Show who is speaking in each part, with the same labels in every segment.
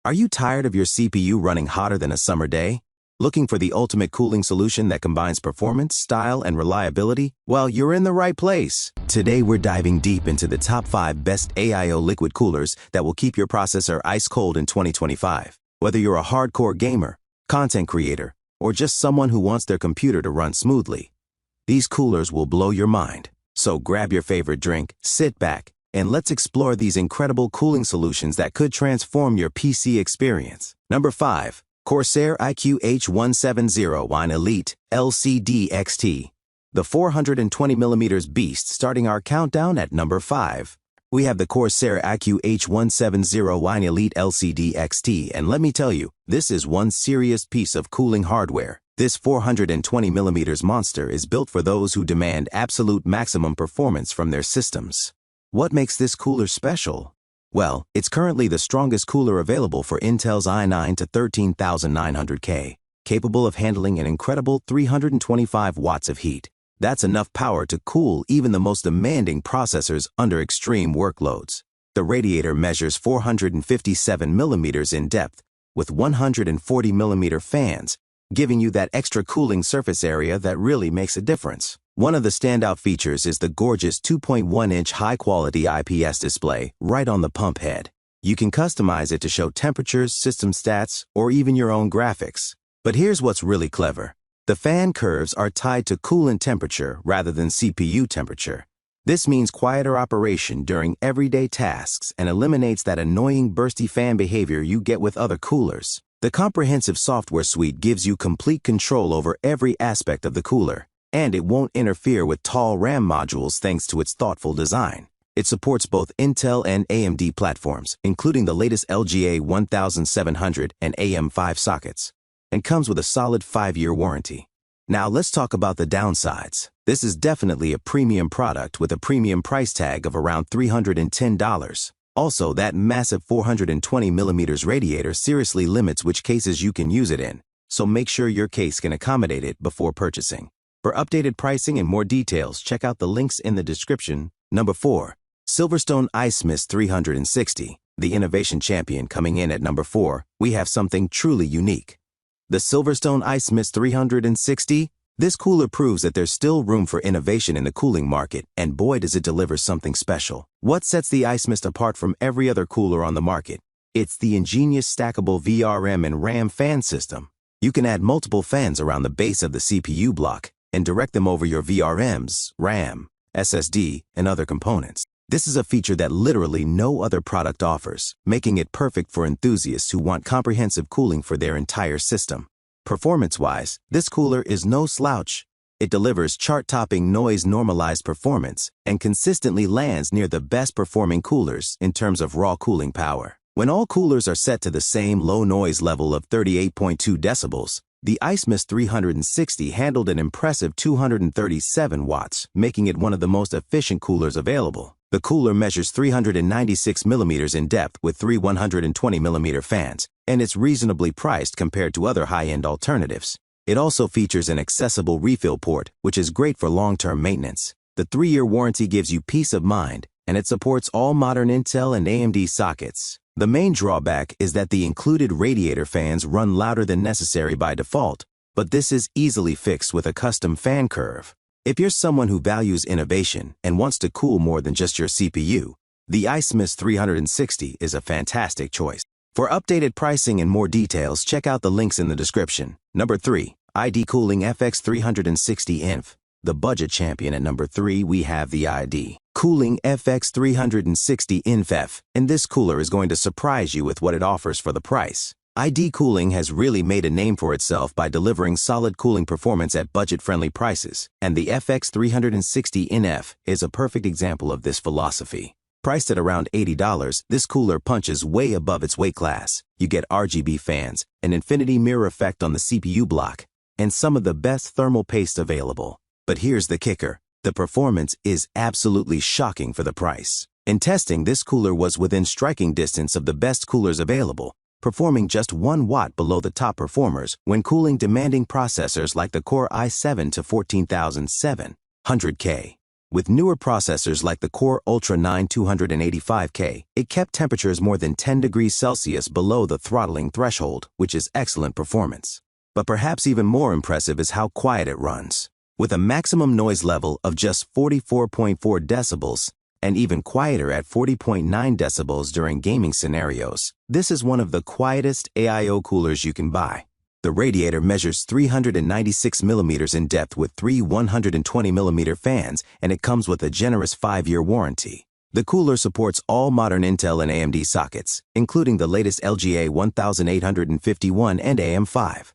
Speaker 1: Are you tired of your CPU running hotter than a summer day? Looking for the ultimate cooling solution that combines performance, style, and reliability? Well, you're in the right place. Today, we're diving deep into the top 5 best AIO liquid coolers that will keep your processor ice cold in 2025. Whether you're a hardcore gamer, content creator, or just someone who wants their computer to run smoothly, these coolers will blow your mind. So grab your favorite drink, sit back, and let's explore these incredible cooling solutions that could transform your PC experience. Number 5. Corsair iCUE H170i Elite LCD XT. The 420mm beast starting our countdown at number 5. We have the Corsair iCUE H170i Elite LCD XT, and let me tell you, this is one serious piece of cooling hardware. This 420mm monster is built for those who demand absolute maximum performance from their systems. What makes this cooler special? Well, it's currently the strongest cooler available for Intel's i9 to 13900K, capable of handling an incredible 325 watts of heat. That's enough power to cool even the most demanding processors under extreme workloads. The radiator measures 457 millimeters in depth with 140 millimeter fans, giving you that extra cooling surface area that really makes a difference. One of the standout features is the gorgeous 2.1-inch high-quality IPS display right on the pump head. You can customize it to show temperatures, system stats, or even your own graphics. But here's what's really clever. The fan curves are tied to coolant temperature rather than CPU temperature. This means quieter operation during everyday tasks and eliminates that annoying bursty fan behavior you get with other coolers. The comprehensive software suite gives you complete control over every aspect of the cooler, and it won't interfere with tall RAM modules thanks to its thoughtful design. It supports both Intel and AMD platforms, including the latest LGA 1700 and AM5 sockets, and comes with a solid 5-year warranty. Now let's talk about the downsides. This is definitely a premium product with a premium price tag of around $310. Also, that massive 420mm radiator seriously limits which cases you can use it in, so make sure your case can accommodate it before purchasing. For updated pricing and more details, check out the links in the description. Number 4. Silverstone IceMyst 360. The innovation champion coming in at number 4, we have something truly unique. The Silverstone IceMyst 360? This cooler proves that there's still room for innovation in the cooling market, and boy does it deliver something special. What sets the IceMyst apart from every other cooler on the market? It's the ingenious stackable VRM and RAM fan system. You can add multiple fans around the base of the CPU block and direct them over your VRMs, RAM, SSD, and other components. This is a feature that literally no other product offers, making it perfect for enthusiasts who want comprehensive cooling for their entire system. Performance-wise, this cooler is no slouch. It delivers chart-topping noise-normalized performance and consistently lands near the best-performing coolers in terms of raw cooling power. When all coolers are set to the same low noise level of 38.2 decibels, the IceMyst 360 handled an impressive 237 watts, making it one of the most efficient coolers available. The cooler measures 396 millimeters in depth with 3 120mm fans, and it's reasonably priced compared to other high-end alternatives. It also features an accessible refill port, which is great for long-term maintenance. The 3-year warranty gives you peace of mind, and it supports all modern Intel and AMD sockets. The main drawback is that the included radiator fans run louder than necessary by default, but this is easily fixed with a custom fan curve. If you're someone who values innovation and wants to cool more than just your CPU, the IceMyst 360 is a fantastic choice. For updated pricing and more details, check out the links in the description. Number 3. ID-Cooling FX360 INF. The budget champion at number 3, we have the ID-Cooling FX360 INF, and this cooler is going to surprise you with what it offers for the price. ID-Cooling has really made a name for itself by delivering solid cooling performance at budget-friendly prices, and the FX360 INF is a perfect example of this philosophy. Priced at around $80, this cooler punches way above its weight class. You get RGB fans, an infinity mirror effect on the CPU block, and some of the best thermal paste available. But here's the kicker. The performance is absolutely shocking for the price. In testing, this cooler was within striking distance of the best coolers available, performing just 1 watt below the top performers when cooling demanding processors like the Core i7 to 14700K. With newer processors like the Core Ultra 9 285K, it kept temperatures more than 10 degrees Celsius below the throttling threshold, which is excellent performance. But perhaps even more impressive is how quiet it runs. With a maximum noise level of just 44.4 decibels, and even quieter at 40.9 decibels during gaming scenarios, this is one of the quietest AIO coolers you can buy. The radiator measures 396 millimeters in depth with three 120 millimeter fans, and it comes with a generous 5-year warranty. The cooler supports all modern Intel and AMD sockets, including the latest LGA 1851 and AM5.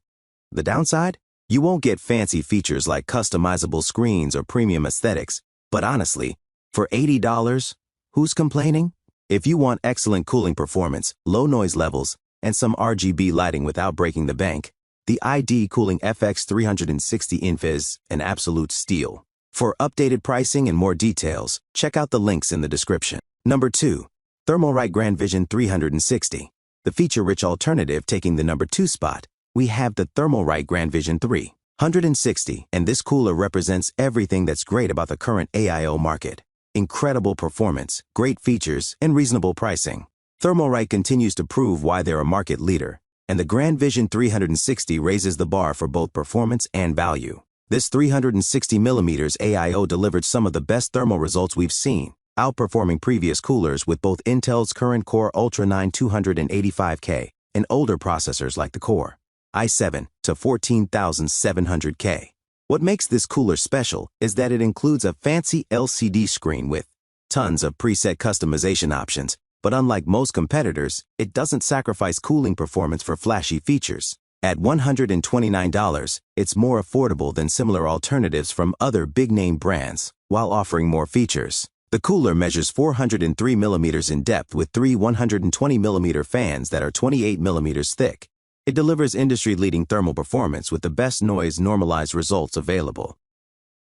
Speaker 1: The downside? You won't get fancy features like customizable screens or premium aesthetics, but honestly, for $80, who's complaining? If you want excellent cooling performance, low noise levels, and some RGB lighting without breaking the bank, the ID-Cooling FX360 INF is an absolute steal. For updated pricing and more details, check out the links in the description. Number 2. Thermalright Grand Vision 360. The feature-rich alternative taking the number 2 spot, we have the Thermalright Grand Vision 360, and this cooler represents everything that's great about the current AIO market. Incredible performance, great features, and reasonable pricing. Thermalright continues to prove why they're a market leader, and the Grand Vision 360 raises the bar for both performance and value. This 360mm AIO delivered some of the best thermal results we've seen, outperforming previous coolers with both Intel's current Core Ultra 9 285K and older processors like the Core i7 to 14700K. What makes this cooler special is that it includes a fancy LCD screen with tons of preset customization options, but unlike most competitors, it doesn't sacrifice cooling performance for flashy features. At $129, it's more affordable than similar alternatives from other big-name brands, while offering more features. The cooler measures 403 millimeters in depth with three 120 millimeter fans that are 28 millimeters thick. It delivers industry-leading thermal performance with the best noise normalized results available.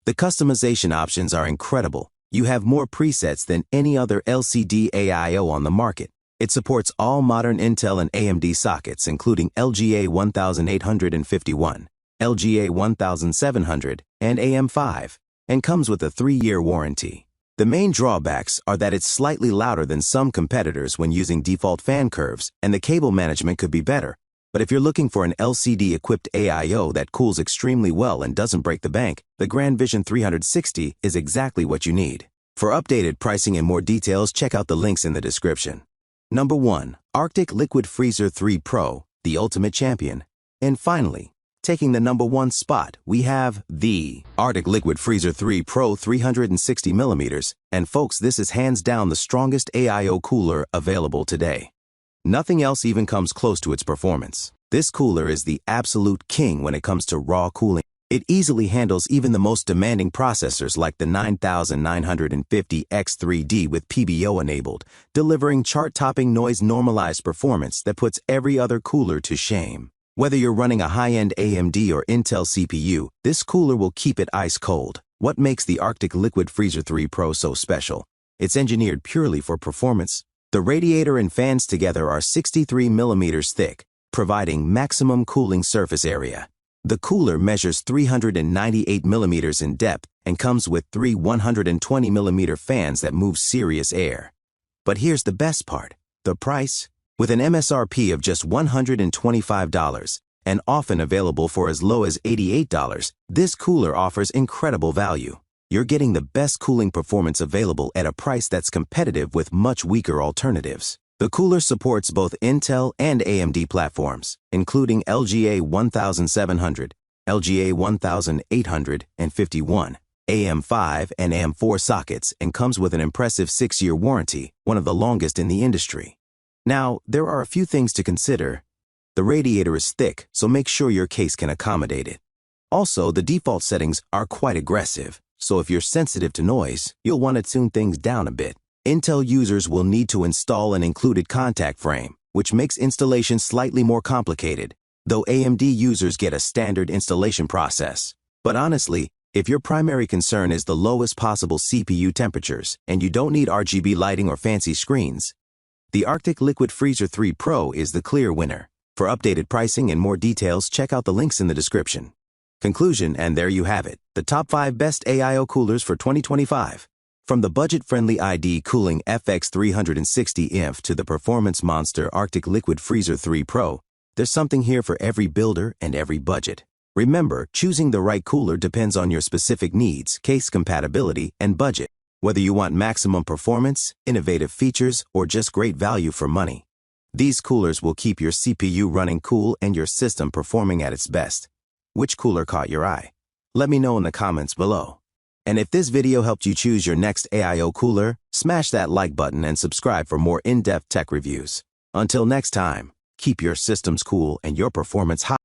Speaker 1: The customization options are incredible. You have more presets than any other LCD AIO on the market. It supports all modern Intel and AMD sockets, including LGA 1851, LGA 1700, and AM5, and comes with a 3-year warranty. The main drawbacks are that it's slightly louder than some competitors when using default fan curves, and the cable management could be better. But if you're looking for an LCD-equipped AIO that cools extremely well and doesn't break the bank, the Grand Vision 360 is exactly what you need. For updated pricing and more details, check out the links in the description. Number 1. Arctic Liquid Freezer 3 Pro, the ultimate champion. And finally, taking the number 1 spot, we have the Arctic Liquid Freezer 3 Pro 360mm, and folks, this is hands down the strongest AIO cooler available today. Nothing else even comes close to its performance. This cooler is the absolute king when it comes to raw cooling. It easily handles even the most demanding processors like the 9950 X3D with PBO enabled, delivering chart-topping noise-normalized performance that puts every other cooler to shame. Whether you're running a high-end AMD or Intel CPU, this cooler will keep it ice cold. What makes the Arctic Liquid Freezer 3 Pro so special? It's engineered purely for performance. The radiator and fans together are 63 millimeters thick, providing maximum cooling surface area. The cooler measures 398 millimeters in depth and comes with three 120 millimeter fans that move serious air. But here's the best part, the price. With an MSRP of just $125 and often available for as low as $88, this cooler offers incredible value. You're getting the best cooling performance available at a price that's competitive with much weaker alternatives. The cooler supports both Intel and AMD platforms, including LGA 1700, LGA 1851, AM5 and AM4 sockets, and comes with an impressive 6-year warranty, one of the longest in the industry. Now, there are a few things to consider. The radiator is thick, so make sure your case can accommodate it. Also, the default settings are quite aggressive, so if you're sensitive to noise, you'll want to tune things down a bit. Intel users will need to install an included contact frame, which makes installation slightly more complicated, though AMD users get a standard installation process. But honestly, if your primary concern is the lowest possible CPU temperatures and you don't need RGB lighting or fancy screens, the Arctic Liquid Freezer 3 Pro is the clear winner. For updated pricing and more details, check out the links in the description. Conclusion, and there you have it, the top 5 best AIO coolers for 2025. From the budget-friendly ID-Cooling FX360 INF to the performance monster Arctic Liquid Freezer 3 Pro, there's something here for every builder and every budget. Remember, choosing the right cooler depends on your specific needs, case compatibility, and budget. Whether you want maximum performance, innovative features, or just great value for money, these coolers will keep your CPU running cool and your system performing at its best. Which cooler caught your eye? Let me know in the comments below. And if this video helped you choose your next AIO cooler, smash that like button and subscribe for more in-depth tech reviews. Until next time, keep your systems cool and your performance high.